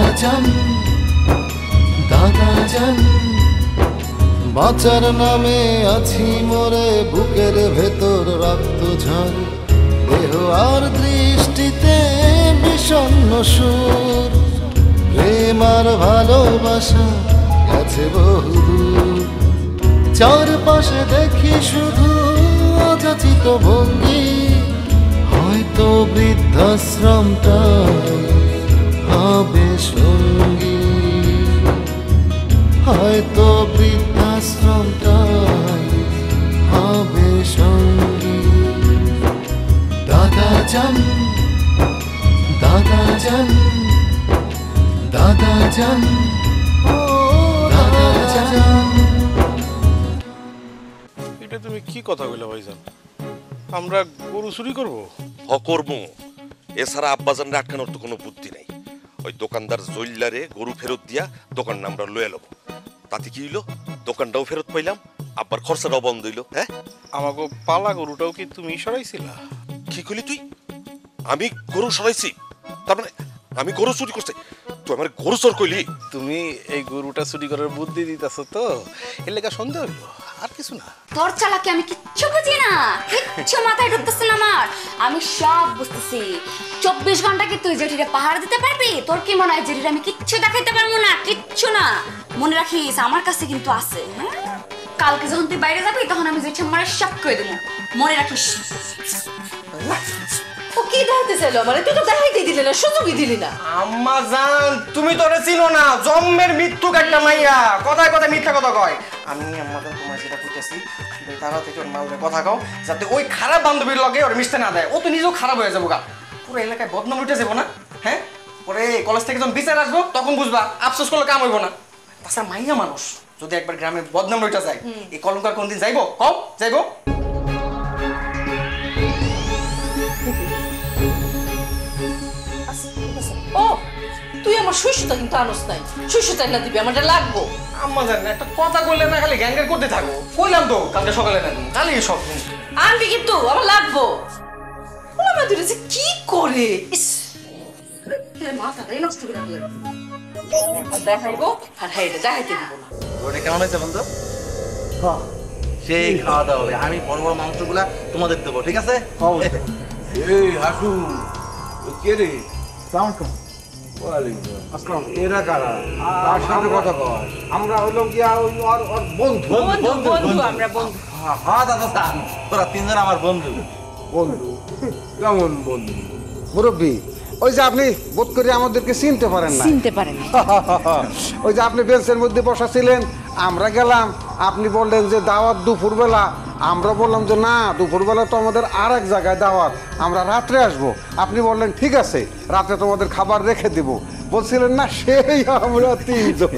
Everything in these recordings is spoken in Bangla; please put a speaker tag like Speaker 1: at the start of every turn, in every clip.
Speaker 1: দাদাজান দাদাজান বাঁচার নামে আছি মরে বুকের ভেতর রক্ত ঝড় দেহ আর দৃষ্টিতে বিষণ্ণ সুর প্রেম আর ভালোবাসা গেছে বহুদূর চারপাশে দেখি শুধু অযাচিত ভঙ্গি হয়তো বৃদ্ধাশ্রমটা হবে সঙ্গী হয়তো বৃদ্ধাশ্রমটা হবে সঙ্গী দাদাজান দাদাজান দাদাজান ও দাদাজান।
Speaker 2: এটা তুমি কি কথা বলে ভাইজান? আমরা গরু চুরি করবো?
Speaker 3: করবো, এছাড়া আব্বাজানরে আটকানোর তো কোনো বুদ্ধি নেই। ওই দোকানদার জইল্লারে গরু ফেরত দিয়া দোকানটা আমরা লয়ে লব। তাতে কি হইলো, দোকানটাও ফেরত পাইলাম, আব্বার খরচাটাও বন্ধ হইলো। হ্যাঁ,
Speaker 2: আমাকে পালা গরুটাও কি তুমি সরাইছিলা?
Speaker 3: কি কইলি তুই? আমি গরু সরাইছি? তার মানে আমি গরু চুরি করছি? তুই আমার গরু চোর কইলি?
Speaker 2: তুমি এই গরুটা চুরি করার বুদ্ধি দিতেছ তো, এর লেগে সন্দেহ হইলো, আর কিছু না।
Speaker 4: তোর চালাকি আমি কিচ্ছু বুঝি না, কিচ্ছু মাথায় ঢুকতেছে না আমার। আমি সব বুঝতেছি। 24 ঘন্টা কি তুই জেঠিরে পাহাড় দিতে পারবি? তোর কি মনে হয় জেঠিরে আমি কিচ্ছু দেখাইতে পারবো না? কিচ্ছু না। মনে রাখিস আমার কাছে কিন্তু আছে। হ্যাঁ, কালকে যখন তুই বাইরে যাবি তখন আমি জেঠি মারে সব করে দেবো, মনে রাখিস।
Speaker 5: ও কি দেখাইতে চাইলো মানে? তুই তো দেখাইতে দিলি না, সুযোগই দিলি না।
Speaker 6: আম্মা জান, তুমি তোরে চিনো না, জন্মের মৃত্যুক একটা মাইয়া, কথায় কথায় মিথ্যা কথা কয়। আমি আম্মা জান তোমার যেটা কইতেছি, তুমি তারা থেকে ওর মালরে কথা কও, যাতে ওই খারাপ বান্ধবীর লগে ওর মিশতে না দেয়। ও তো নিজেও খারাপ হয়ে যাবো গা, পুরো এলাকায় বদনাম উঠে যাবো না? হ্যাঁ, পরে কলেজ থেকে যখন বিচার আসবো তখন বুঝবা আফসোস করলে কাম হইব না। তাছাড়া মাইয়া মানুষ যদি একবার গ্রামে বদনাম উঠে যায়, এই কলঙ্কার কোনদিন যাইবো? কম যাইবো?
Speaker 5: ও তুই আমার সুস্থতা কিন্তু আনস নাই, সুস্থতা না দিবি, আমারটা লাগবো।
Speaker 6: আম্মা জান একটা কথা কইলে না খালি গ্যাঙ্গের করতে থাকো। কইলাম তো কালকে সকালে না তুমি, খালি সব
Speaker 5: আনবি কিন্তু আমার লাগবো। আমার দুটো যে কি করে মাথাটাই নষ্ট করে দিল। দেখাইবো আর হ্যাঁ এটা দেখাইতে দিব না।
Speaker 7: ওটা কেমন হয়েছে বন্ধু? সেই খাওয়া দাওয়া হবে, আমি বড় বড় মাংসগুলা তোমাদের দেবো, ঠিক আছে?
Speaker 8: এই হাসু কে রে? এরা কারা? তার সাথে কথা কয়? আমরা হইলাম কি ওর বন্ধু।
Speaker 5: বন্ধু আমরা বন্ধু।
Speaker 7: হ্যাঁ দাদা, তোরা তিনজন আমার বন্ধু।
Speaker 8: বন্ধু কেমন বন্ধু? মুরব্বী, ওই যে আপনি বোধ করে আমাদেরকে চিনতে পারেন না।
Speaker 5: চিনতে পারেন
Speaker 8: ওই যে আপনি বেঞ্চের মধ্যে বসা ছিলেন, আমরা গেলাম, আপনি বললেন যে দাওয়াত দুপুরবেলা, আমরা বললাম যে না, দুপুরবেলা তো আমাদের আর এক জায়গায় দাওয়াত, আমরা রাত্রে আসবো। আপনি বললেন ঠিক আছে, রাতে তোমাদের খাবার রেখে দিব। বলছিলেন না, সেই আমরা তিনজন।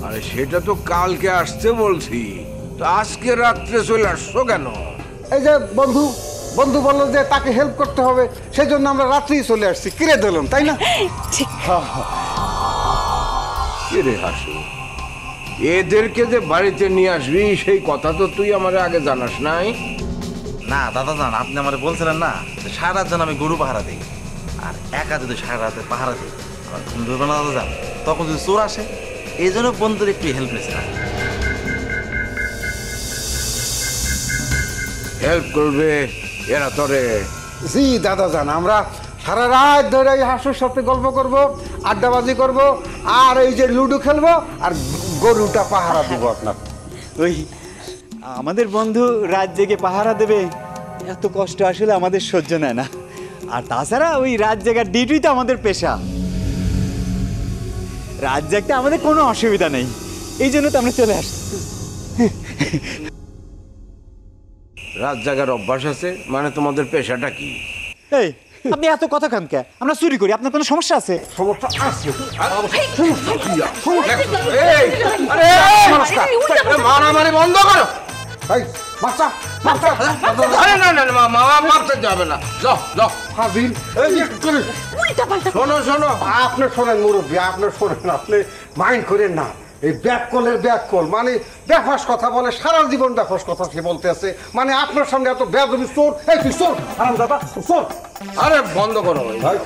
Speaker 9: আরে সেটা তো কালকে আসতে বলছি, তো আজকে রাত্রে চলে আসছো কেন?
Speaker 8: এই যে বন্ধু বন্ধু বললো যে তাকে হেল্প করতে হবে, সেই জন্য আমরা রাত্রেই চলে আসছি। কিরে দিলাম, তাই না?
Speaker 9: কিরে হাসু, এদেরকে যে বাড়িতে নিয়ে আসবি সেই কথা তো তুই আমার আগে জানাস নাই?
Speaker 7: না দাদা জান, আপনি আমার বলছিলেন না সারা রাত যেন আমি গরু পাহারা দিই, আর একা যদি সারা রাতে পাহারা দিই আমার ঘুম ধরবে না দাদা জান, তখন যদি চোর আসে, এই জন্য বন্ধুদের একটু হেল্প নিয়েছিলাম।
Speaker 9: হেল্প করবে এরা তোরে?
Speaker 8: জি দাদা জান, আমরা সারা রাত ধরে এই হাসুর সাথে গল্প করব, আড্ডাবাজি করব, আর এই যে লুডো খেলবো, আর গরুটা পাহারা দিব আপনার।
Speaker 10: ওই আমাদের বন্ধু রাত জেগে পাহারা দেবে, এত কষ্ট আসলে আমাদের সহ্য নেয় না। আর তাছাড়া ওই রাত জাগার ডিউটি তো আমাদের পেশা, রাত জাগতে আমাদের কোনো অসুবিধা নেই, এই জন্য তো আমরা চলে আসছি।
Speaker 9: রাত জাগার অভ্যাস আছে মানে তোমাদের পেশাটা কি?
Speaker 10: এই আপনি এত কথা খান কে? আমরা চুরি করি, আপনার কোনো সমস্যা আছে?
Speaker 8: সমস্যা আছে।
Speaker 9: মারামারি বন্ধ করো।
Speaker 8: এই বাচ্চা বাচ্চা,
Speaker 9: আরে না না না, মা মারতে যাবে না, যাও যাও।
Speaker 8: হাজির।
Speaker 9: শোনো শোনো,
Speaker 8: আপনি শোনেন মুরব্বী, আপনি শোনেন, আপনি মাইন্ড করেন না। এই ব্যাককলের ব্যাককল মানে বেফাস কথা বলে, সারা জীবন বেফাস কথা সে বলতে আছে, মানে আপনার সামনে এত বেয়াদবি। চোর, এই তুই চোর, আরাম দাদা চোর।
Speaker 9: আরে বন্ধ করো,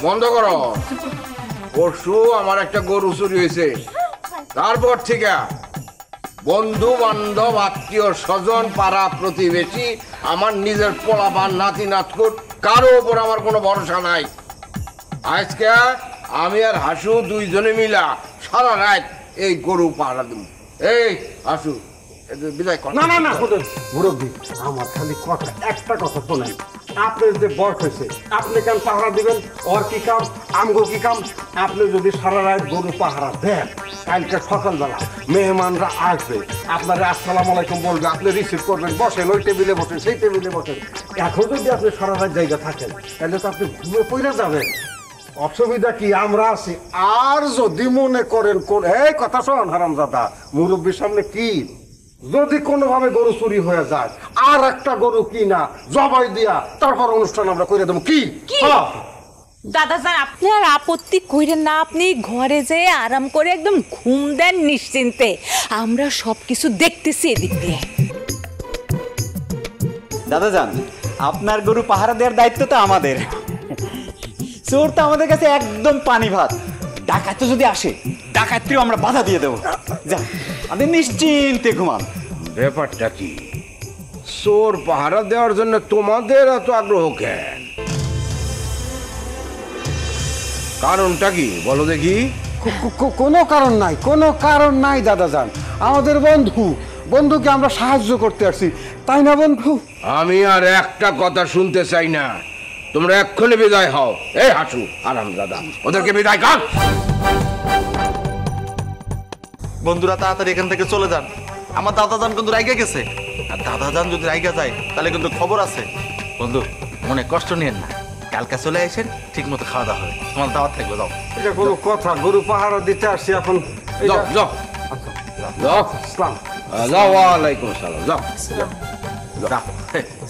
Speaker 9: বন্ধ করো। পরশু আমার একটা গরু চুরি হয়েছে, তারপর থেকে বন্ধু বান্ধব আত্মীয় স্বজন পাড়া প্রতিবেশী আমার নিজের পোলাপান নাতি নাতকুর কারো ওপর আমার কোনো ভরসা নাই। আজকে আমি আর হাসু দুইজনে মিলা সারা রাত এই গরু পাহারা দেব। এই হাসু বিদায় কর।
Speaker 8: না না না মুরব্বী, আমার খালি কথা, একটা কথা শোনেন। আপনার যে বয়স হয়েছে, আপনি কেন পাহারা দিবেন? ওর কি কাম, আমগো কি কাম? আপনি যদি সারা রাত গরু পাহারা দেন, কালকে সকালবেলা মেহমানরা আসবে, আপনারা আসসালামু আলাইকুম বলবে, আপনি রিসিভ করবেন, বসেন, ওই টেবিলে বসেন, সেই টেবিলে বসেন। এখন যদি আপনি সারা রাত জায়গা থাকেন, তাহলে তো আপনি ঘুমে পড়ে যাবেন। অসুবিধা কি? আমরা আছি। আর যদি মনে করেন এই কথা শোন হারামজাদা, মুরব্বীর সামনে কি যদি কোনোভাবে গরু চুরি হয়ে যায়, আর একটা গরু কিনা জবাই দিয়া তারপর অনুষ্ঠান আমরা করে দেবো। কি
Speaker 5: দাদা যান, আপনি আর আপত্তি কইরেন না, আপনি ঘরে যেয়ে আরাম করে একদম ঘুম দেন নিশ্চিন্তে। আমরা সবকিছু দেখতেছি এদিক দিয়ে।
Speaker 10: দাদা যান, আপনার গরু পাহারা দেওয়ার দায়িত্ব তো আমাদের। চোর তো আমাদের কাছে একদম পানি ভাত। ডাকাত যদি আসে, ডাকাতকেও আমরা বাধা দিয়ে দেবো। যা, আপনি নিশ্চিন্তে ঘুমান।
Speaker 9: ব্যাপারটা কি? চোর পাহারা দেওয়ার জন্য তোমাদের এত আগ্রহ কেন? কারণটা কি বলো দেখি?
Speaker 8: কোনো কারণ নাই, কোনো কারণ নাই দাদা যান। আমাদের বন্ধুকে আমরা সাহায্য করতে আসছি, তাই না বন্ধু?
Speaker 9: আমি আর একটা কথা শুনতে চাই না, তোমরা এক্ষুনি বিদায় হও। এই হাসু হারামজাদা, ওদেরকে বিদায় কর।
Speaker 7: বন্ধুরা তাড়াতাড়ি এখান থেকে চলে যান, আমার দাদাজান কিন্তু রাইগা গেছে। আর দাদাজান যদি রাইগা যায় তাহলে কিন্তু খবর আছে। বন্ধু মনে কষ্ট নিয়েন না, কালকে চলে আসেন, ঠিক মতো খাওয়া দাওয়া হবে, তোমার দাওয়াত থাকবে। যাও।
Speaker 8: এটা কোনো কথা? গরু পাহারা দিতে আসছি এখন।
Speaker 9: যাও যাও যাও। যাও, ওয়ালাইকুম আসসালাম। যাও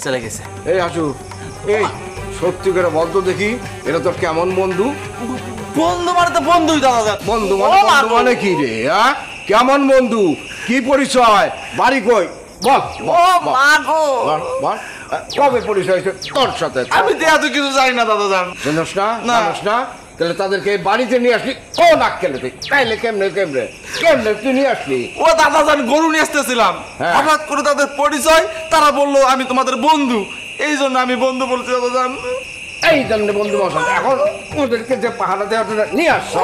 Speaker 7: চলে গেছে।
Speaker 9: এই হাসু, এই সত্যি করে বলতো দেখি, এটা তোর কেমন বন্ধু?
Speaker 7: বন্ধু মানে তো বন্ধুই দাদাজান।
Speaker 9: বন্ধু মানে কি রে? কেমন বন্ধু? কি পরিচয়? বাড়ি কই? বল। কবে পরিচয় তোর সাথে?
Speaker 7: আমি তো এত কিছু জানি না দাদাজান।
Speaker 9: জানোস না? জানোস না? তাহলে তাদেরকে বাড়িতে নিয়ে আসলি ও নাক কেলে তুই? তাইলে কেমনে তুই নিয়ে আসলি?
Speaker 7: ও দাদাজান, গরু নিয়ে আসতেছিলাম, হঠাৎ করে তাদের পরিচয়, তারা বললো আমি তোমাদের বন্ধু, এই জন্য আমি বন্ধু বলছি দাদাজান।
Speaker 9: এই জন্য বন্ধু বসান। এখন ওদেরকে যে পাহারা দেওয়ার জন্য নিয়ে আসছো,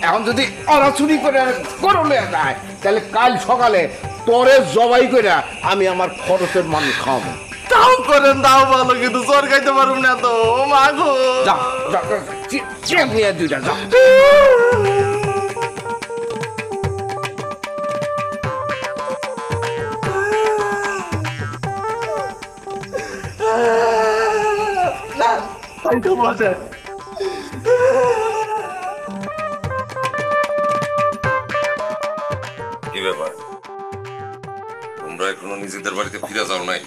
Speaker 9: এখন যদি ওরা চুরি করে গরু নিয়ে যায়, তাহলে কাল সকালে তোরে জবাই করে আমি আমার খরচের মানুষ খাওয়াবো।
Speaker 7: তাও করেন, তাও ভালো, কিন্তু চোর খাইতে পারুম না তো। ও মা গো,
Speaker 9: যাও চেপ নিয়ে দুইটা যাও।
Speaker 3: কি ব্যাপার, তোমরা এখনো নিজেদের বাড়িতে ফিরে যাও নাই?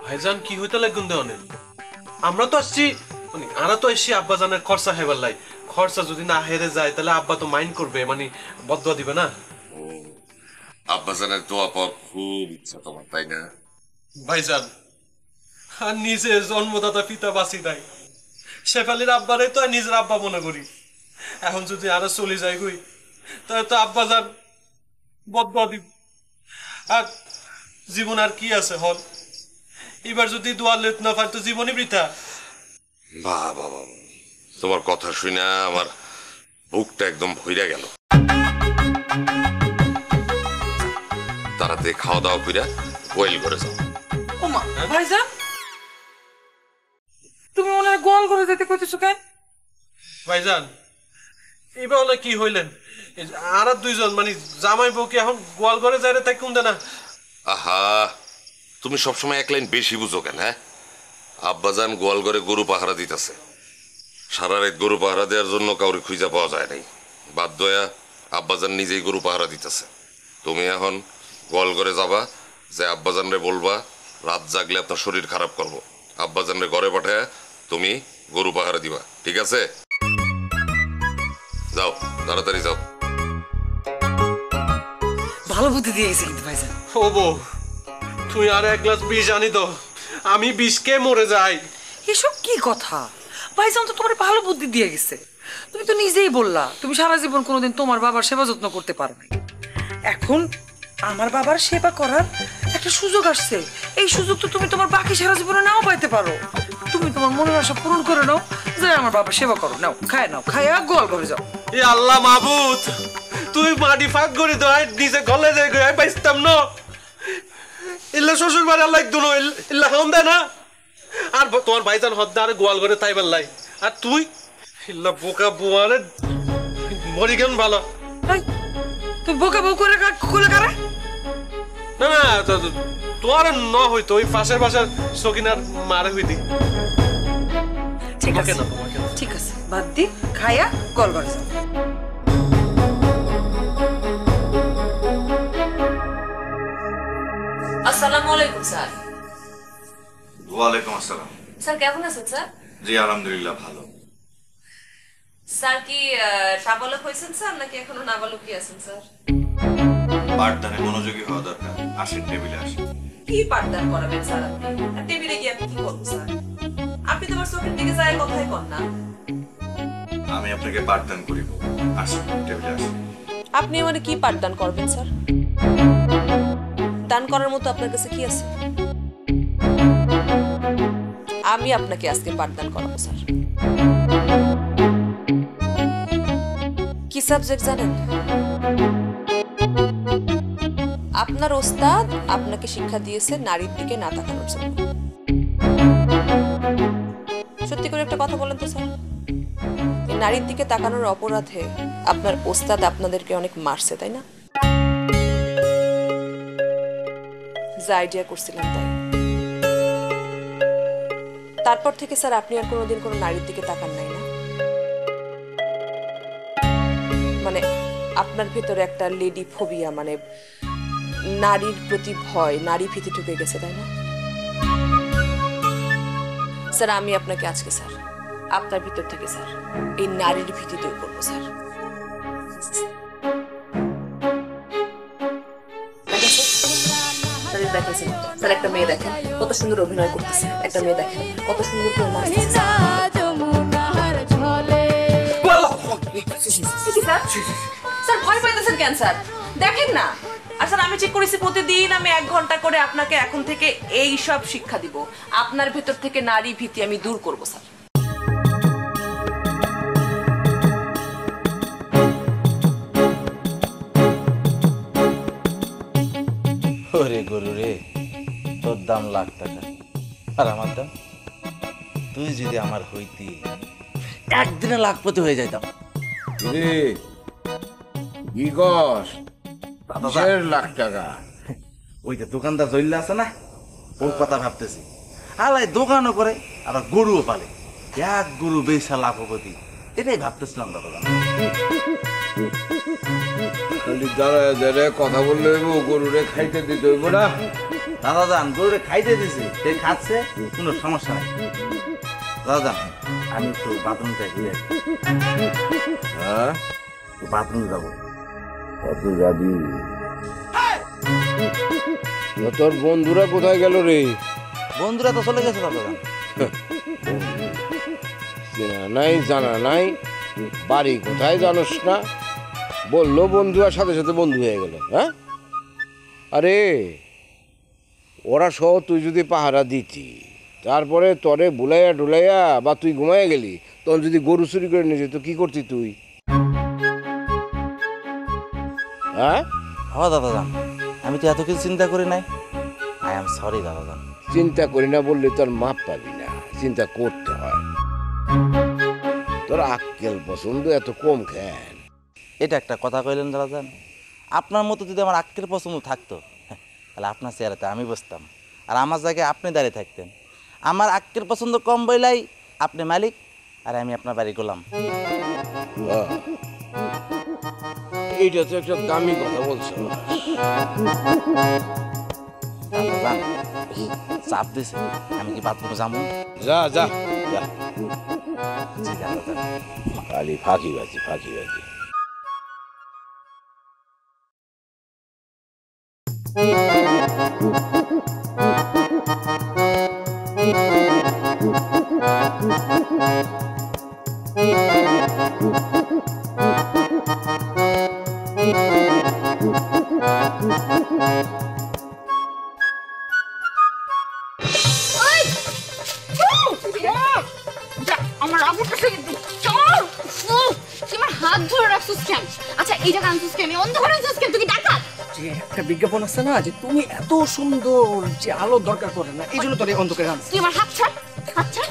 Speaker 11: ভাইজান কি হইতে লাগুন দেওয়ানে? আমরা তো আসছি, মানে আরা তো এসছি আব্বাজানের খরচা হেবার লাই। খরচা যদি না হেরে যায় তাহলে আব্বা তো মাইন্ড করবে, মানে বদয়া দিবে না।
Speaker 3: আব্বাজানের দোয়া পাওয়ার খুব ইচ্ছা তোমার, তাই না?
Speaker 11: ভাইজান, আর নিজের জন্মদাতা পিতা বাঁচি নাই, শেফালির আব্বারে তো নিজের আব্বা মনে করি। এখন যদি আরো চলে যায় গই, তাহলে তো আব্বাজান বদয়া দিব। আর জীবন আর কি আছে হল? এবার যদি দোয়া লেত না পাই তো জীবনই বৃথা।
Speaker 3: বাবা, তোমার কথা শুনে আমার বুকটা একদম ভইরা গেল। তারাতে খাওয়া দাওয়া কইরা গোয়াল করে যাও।
Speaker 5: ওমা ভাইজান, তুমি মনে হয় গোয়াল করে যেতে কইতেছো কেন?
Speaker 11: ভাইজান, এবার হলে কি হইলেন? আর দুইজন মানে জামাই বউ কি এখন গোয়াল ঘরে যায় তাই কোন না?
Speaker 3: আহা, তুমি সবসময় এক লাইন বেশি বুঝো কেন? হ্যাঁ, আব্বাজান গোয়াল ঘরে গরু পাহারা দিতেছে। সারা রাত গরু পাহারা দেওয়ার জন্য কাউরে খুঁজা পাওয়া যায় নাই, বাধ্য হয়ে আব্বাজান নিজেই গরু পাহারা দিতেছে। তুমি এখন গোয়াল ঘরে যাবা, যে আব্বাজানরে বলবা রাত জাগলে আপনার শরীর খারাপ করবো, আব্বাজানরে ঘরে পাঠায় তুমি গরু পাহারা দিবা, ঠিক আছে? যাও, তাড়াতাড়ি যাও।
Speaker 5: ভালো বুদ্ধি দিয়েছে কিন্তু ভাইজান।
Speaker 11: ও বউ, তুই আর এক গ্লাস বিষ আনি তো, আমি বিষকে মরে যাই।
Speaker 5: এসব কি কথা?
Speaker 12: ভাইজান তো তোমার ভালো বুদ্ধি দিয়ে গেছে। তুমি তো নিজেই বললা তুমি সারা জীবন কোনোদিন তোমার বাবার সেবা যত্ন করতে পারো না। এখন আমার বাবার সেবা করার একটা সুযোগ আসছে, এই সুযোগ তো তুমি তোমার বাকি সারা জীবনে নাও পাইতে পারো। তুমি তোমার মনের আশা পূরণ করে নাও, যে আমার বাবার সেবা করো, নাও খায়া গোয়াল ঘরে যাও।
Speaker 11: এ আল্লাহ মাহবুদ, তুই মাটি ফাঁক করে দাও, নিজে গলে যাই গো, আমি পাইতাম না। ইল্লা শ্বশুর বাড়ি আল্লাহ একদম ইল্লা খাওন দেয় না। আর তোমার ভাইজান হদ্দা আর গোয়াল ঘরে তাই বেল্লাই, আর তুই ইল্লা বোকা বুয়ারে মরি কেন ভালো।
Speaker 12: তুই বোকা বউ করে কারে?
Speaker 11: না না, তোমার ন হইতো ওই পাশের বাসার সকিনার মারে হইতি।
Speaker 12: ঠিক আছে ঠিক আছে, বাদ দি, খায়া গোয়াল ঘরে যাও।
Speaker 5: আসসালামু আলাইকুম স্যার।
Speaker 13: ওয়ালাইকুম আসসালাম।
Speaker 5: স্যার কেমন আছেন স্যার?
Speaker 13: জি আলহামদুলিল্লাহ ভালো।
Speaker 5: স্যার কি সাবালক হয়েছেন স্যার, নাকি এখনো নাবালকই আছেন স্যার?
Speaker 13: পাঠদানে মনোযোগী হওয়া দরকার। আসেন, টেবিলে আসেন।
Speaker 5: কি পাঠদান করাবেন স্যার আপনি? আর টেবিলে গিয়ে আপনি কি করবেন স্যার? আপনি তো আমার চোখের দিকে যায় কথাই কন না।
Speaker 13: আমি আপনাকে পাঠদান করিব। আসেন, টেবিলে আসেন।
Speaker 5: আপনি আমারে কি পাঠদান করবেন স্যার? দান করার মতো আপনার কাছে কি আছে? আমি আপনাকে আজকে পাঠদান করাবো স্যার। কি সাবজেক্ট জানেন? আপনার ওস্তাদ আপনাকে শিক্ষা দিয়েছে নারীর দিকে না তাকানোর জন্য। সত্যি করে একটা কথা বলেন তো স্যার, এই নারীর দিকে তাকানোর অপরাধে আপনার ওস্তাদ আপনাদেরকে অনেক মারছে, তাই না? যা আইডিয়া করছিলাম তাই। তারপর থেকে স্যার আপনি আর কোনোদিন কোনো নারীর দিকে তাকান নাই না? মানে আপনার ভেতরে একটা লেডি ফোবিয়া, মানে নারীর প্রতি ভয়, নারী ভীতি ঢুকে গেছে, তাই না স্যার? আমি আপনাকে আজকে স্যার আপনার ভিতর থেকে স্যার এই নারীর ভীতি দূর করবো স্যার। দেখেছেন স্যার, একটা মেয়ে দেখেন কত সুন্দর অভিনয় করতেছে, একটা মেয়ে দেখেন কত সুন্দর করে নাচতেছে। স্যার ভয় পাইতেছেন কেন স্যার? দেখেন না। আর স্যার আমি ঠিক করেছি প্রতিদিন আমি 1 ঘন্টা করে আপনাকে এখন থেকে এই সব শিক্ষা দিব। আপনার ভেতর থেকে নারী ভীতি আমি দূর করব স্যার।
Speaker 7: ওরে গরু রে, তোর দাম লাখ টাকা আর আমার দাম, তুই যদি আমার হইতি একদিনে লাখপতি হয়ে যাইতাম।
Speaker 9: কি কস? লাখ টাকা?
Speaker 7: ওই যে দোকানদার জইল্লা আছে না, ওর কথা ভাবতেছি। আলাই দোকানও করে আর গরুও পালে, এক গরু বেচা লাখপতি, এটাই ভাবতেছিলাম দাদা।
Speaker 9: খালি দাঁড়ায় দাঁড়ায় কথা বললে গরুরে খাইতে দিতে হইব না?
Speaker 7: দাদা যান গরুরে খাইতে দিছি, সে খাচ্ছে, কোনো সমস্যা নাই। দাদা যান আমি একটু বাথরুম চাই।
Speaker 9: হ্যাঁ
Speaker 7: বাথরুম যাবো।
Speaker 9: কত যাবি? তোর বন্ধুরা কোথায় গেল রে?
Speaker 7: বন্ধুরা তো চলে গেছে দাদা যান।
Speaker 9: চেনা নাই জানা নাই, বাড়ি কোথায় জানোস না, বললো বন্ধু আর সাথে সাথে বন্ধু হয়ে গেল। হ্যাঁ আরে ওরা সহ তুই যদি পাহারা দিতি, তারপরে তরে বুলাইয়া ডুলাইয়া বা তুই ঘুমাইয়া গেলি, তখন যদি গরু চুরি করে নিয়ে যেত, কি করতি তুই? হ্যাঁ
Speaker 7: দাদা যান আমি তো এত কিছু চিন্তা করি নাই। আই এম সরি দাদা যান।
Speaker 9: চিন্তা করি না বললে তোর মাপ পাবি না, চিন্তা করতে হয়। তোর আক্কেল পছন্দ এত কম খেন।
Speaker 7: এটা একটা কথা কইলেন দাদা যান। আপনার মতো যদি আমার আক্কেল পছন্দ থাকতো, তাহলে আপনার চেয়ারেতে আমি বসতাম, আর আমার জায়গায় আপনি দাঁড়িয়ে থাকতেন। আমার আক্কেল পছন্দ কম বইলাই আপনি মালিক আর আমি আপনার বাড়ি গোলাম।
Speaker 9: এইটা তো একটা দামি কথা বলছো।
Speaker 7: চাপ দিছে, আমি কি বাথরুমে যাবো?
Speaker 9: যা যা যা।
Speaker 7: জি দাদা
Speaker 9: খালি ফাঁকিবাজি ফাঁকিবাজি।
Speaker 4: আমার রাবুটা কিন্তু তোমার হাত ধরে রাখছিস কেন? আচ্ছা এই জায়গা আনছিস কেন? অন্ধকারে আনছিস কেন? তুই কি ডাকাত?
Speaker 6: যে একটা বিজ্ঞাপন আছে না যে তুমি এত সুন্দর যে আলো দরকার পড়ে না, এই জন্য তোর এই অন্ধকারে আনছি।
Speaker 4: তুই আমার হাত ছাড়, হাত ছাড়।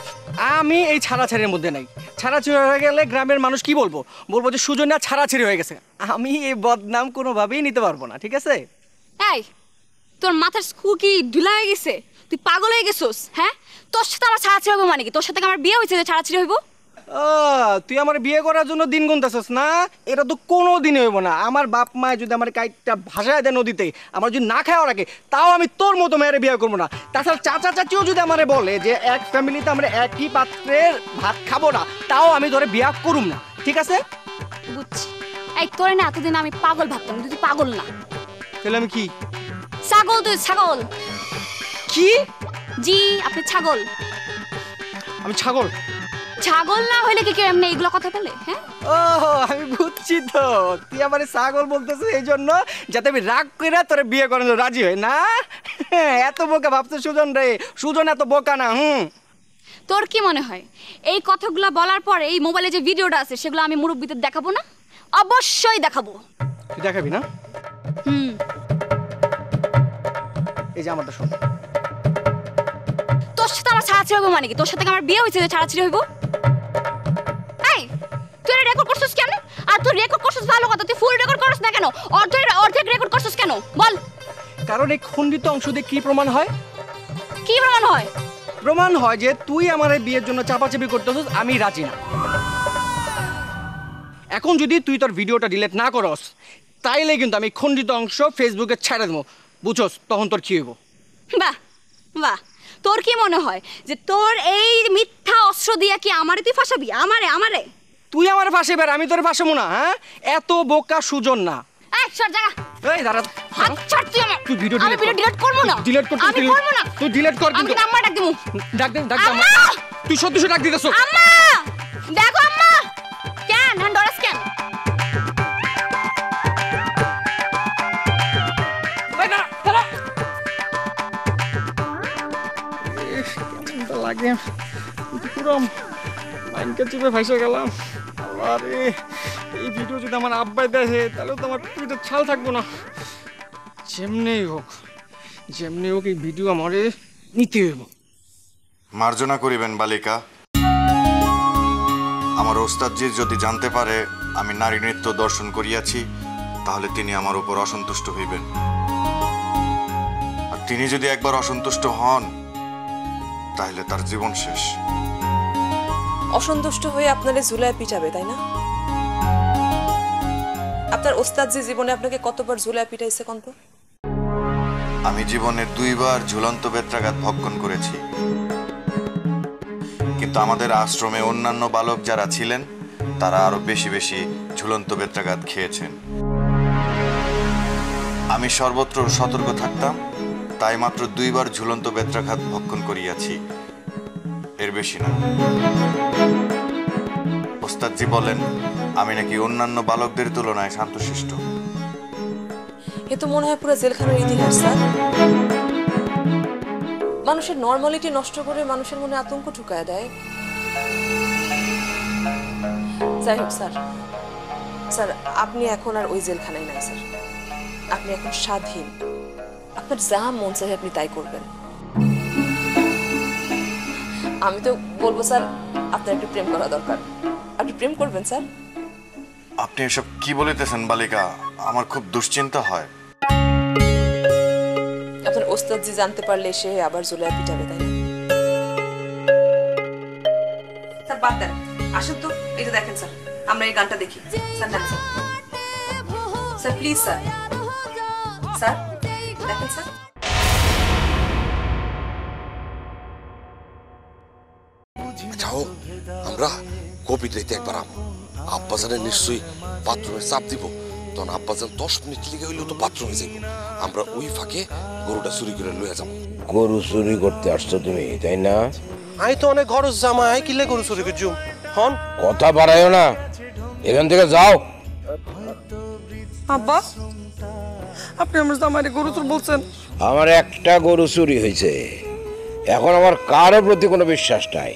Speaker 6: আমি এই ছাড়াছাড়ির মধ্যে নাই। ছাড়াছাড়ি হয়ে গেলে গ্রামের মানুষ কি বলবো? বলবো যে সুজনা ছাড়াছাড়ি হয়ে গেছে। আমি এই বদনাম কোনোভাবেই নিতে পারবো না, ঠিক আছে?
Speaker 4: এই তোর মাথার স্ক্রু কি ঢিলা হয়ে গেছে? তুই পাগল হয়ে গেছিস? হ্যাঁ, তোর সাথে আমার ছাড়াছাড়ি হইব মানে কি? তোর সাথে আমার বিয়ে হয়েছে যে ছাড়াছাড়ি হইব?
Speaker 6: তুই আমার বিয়ে করার জন্য দিন গুনতেছস না? এটা তো কোনো দিন হইব না। আমার বাপ মায় যদি আমার কাইটটা ভাসায় দেয় নদীতে, আমার যদি না খাওয়া রাখে, তাও আমি তোর মতো মেয়েরে বিয়ে করবো না। তাছাড়া চাচা চাচিও যদি আমারে বলে যে এক ফ্যামিলিতে আমরা একই পাত্রের ভাত খাবো না, তাও আমি ধরে বিয়ে করুম না, ঠিক আছে?
Speaker 4: বুঝছি। এই তোরে না এতদিন আমি পাগল ভাবতাম, তুই পাগল না।
Speaker 6: তাহলে আমি কি?
Speaker 4: ছাগল। তুই ছাগল।
Speaker 6: কি?
Speaker 4: জি, আপনি ছাগল।
Speaker 6: আমি ছাগল?
Speaker 4: ছাগল না হইলে কি কেউ এমনি এইগুলো কথা বলে? হ্যাঁ,
Speaker 6: ও আমি বুঝছি তো, তুই আমারে ছাগল বলতেছিস এই জন্য যাতে আমি রাগ করে তোরে বিয়ে করানো রাজি হই না? এত বোকা ভাবছিস সুজন রে? সুজন এত বোকা না।
Speaker 4: তোর কি মনে হয় এই কথাগুলো বলার পরে এই মোবাইলে যে ভিডিওটা আছে সেগুলো আমি মুরব্বিদের দেখাবো না? অবশ্যই দেখাবো।
Speaker 6: তুই দেখাবি না? এই যে আমারটা শোন।
Speaker 4: তোর সাথে আমার ছাড়াছাড়ি হইব মানে কি? তোর সাথে আমার বিয়ে হয়েছে যে ছাড়াছাড়ি হইব? এই তুই রেকর্ড করছিস কেন? আর তুই রেকর্ড করছিস ভালো কথা, তুই ফুল রেকর্ড করছিস না কেন? অর্ধেক রেকর্ড করছিস কেন বল?
Speaker 6: কারণ এই খণ্ডিত অংশ দিয়ে কি প্রমাণ হয়?
Speaker 4: কি প্রমাণ হয়?
Speaker 6: প্রমাণ হয় যে তুই আমার এই বিয়ের জন্য চাপাচাপি করতেছিস, আমি রাজি না। এখন যদি তুই তোর ভিডিওটা ডিলিট না করস, তাইলে কিন্তু আমি খণ্ডিত অংশ ফেসবুকে ছেড়ে দেবো, বুঝছস? তখন তোর কি হইব?
Speaker 4: বাহ বাহ, তোর কি মনে হয় যে তোর এই মিথ্যা অস্ত্র দিয়া কি আমারে তুই ফাঁসাবি? আমারে
Speaker 6: তুই আমার ফাঁসে বের, আমি তোর ফাঁসাবো না। হ্যাঁ, এত বোকা সুজন না।
Speaker 4: এই সর জায়গা।
Speaker 6: এই দাঁড়া,
Speaker 4: হাত ছাড় তুই আমার।
Speaker 6: তুই ভিডিও
Speaker 4: আমি ভিডিও ডিলিট করব না।
Speaker 6: ডিলিট করতে
Speaker 4: আমি করব না।
Speaker 6: তুই ডিলিট কর
Speaker 4: আমি
Speaker 6: কিন্তু।
Speaker 4: আম্মা ডাক দিমু।
Speaker 6: ডাক দে আম্মা। তুই সত্যি ডাক দিতেছ?
Speaker 4: আম্মা দেখো আম্মা। কেন হ্যাঁ ডরাস কেন?
Speaker 6: লাগে পুরো মাইনকে চিপে ফাইসে গেলাম। আরে এই ভিডিও যদি আমার আব্বাই দেখে তাহলে তো আমার পিঠে ছাল থাকবো না। যেমনি হোক এই ভিডিও আমারে নিতে হইব।
Speaker 13: মার্জনা করিবেন বালিকা। আমার ওস্তাদজি যদি জানতে পারে আমি নারী নৃত্য দর্শন করিয়াছি, তাহলে তিনি আমার উপর অসন্তুষ্ট হইবেন। আর তিনি যদি একবার অসন্তুষ্ট হন, তাহলে তার জীবন শেষ।
Speaker 5: অসন্তুষ্ট হয়ে আপনারে ঝুলায় পিটাবে, তাই না? আপনার ওস্তাদজি জীবনে আপনাকে কতবার ঝুলায় পিটাইছে কন্ত?
Speaker 13: আমি জীবনে 2 বার ঝুলন্ত বেত্রাঘাত ভক্ষণ করেছি, কিন্তু আমাদের আশ্রমে অন্যান্য বালক যারা ছিলেন তারা আরো বেশি বেশি ঝুলন্ত বেত্রাঘাত খেয়েছেন। আমি সর্বত্র সতর্ক থাকতাম, তাই মাত্র 2 বার ঝুলন্ত বেত্রাঘাত ভক্ষণ করিয়াছি, এর বেশি না। ওস্তাদজি বলেন আমি নাকি অন্যান্য বালকদের তুলনায় শান্তশিষ্ট।
Speaker 5: এ তো মনে হয় পুরো জেলখানার ইতিহাস স্যার। মানুষের নরমালিটি নষ্ট করে মানুষের মনে আতঙ্ক ঢুকায় দেয়। যাই হোক স্যার আপনি এখন আর ওই জেলখানায় নাই স্যার। আপনি এখন স্বাধীন, আপনার যা মন চায় আপনি তাই করবেন। আমি তো বলবো স্যার আপনার একটু প্রেম করা দরকার। আপনি প্রেম করবেন স্যার?
Speaker 13: আপনি এসব কি বলিতেছেন বালিকা? আমার খুব দুশ্চিন্তা হয়।
Speaker 5: আপনার ওস্তাদজি জানতে পারলে সে আবার জুলাইয়া পিটাবে, তাই না? স্যার বাদ দেন, আসেন তো এই যে দেখেন স্যার, আমরা এই গানটা দেখি। স্যার নেন স্যার প্লিজ স্যার দেখেন স্যার।
Speaker 3: যাও আমরা কবির রাইতে একবার আব্বাজানের নিশ্চয়ই বাথরুমে চাপ দিব, তখন আব্বাজান 10 মিনিট লেগে হইলেও তো বাথরুমে যাইব। আমরা ওই ফাঁকে গরুটা চুরি করে লইয়া যাবো।
Speaker 9: গরু চুরি করতে আসছো তুমি, তাই না?
Speaker 11: আই তো অনেক খরচ জামা আই কিলে গরু চুরি করছুম হন
Speaker 9: কথা বাড়াইও না, এখান থেকে যাও।
Speaker 12: আব্বা আপনি আমার জামাইরে গরু চোর বলছেন?
Speaker 9: আমার একটা গরু চুরি হয়েছে, এখন আমার কারো প্রতি কোনো বিশ্বাস নাই।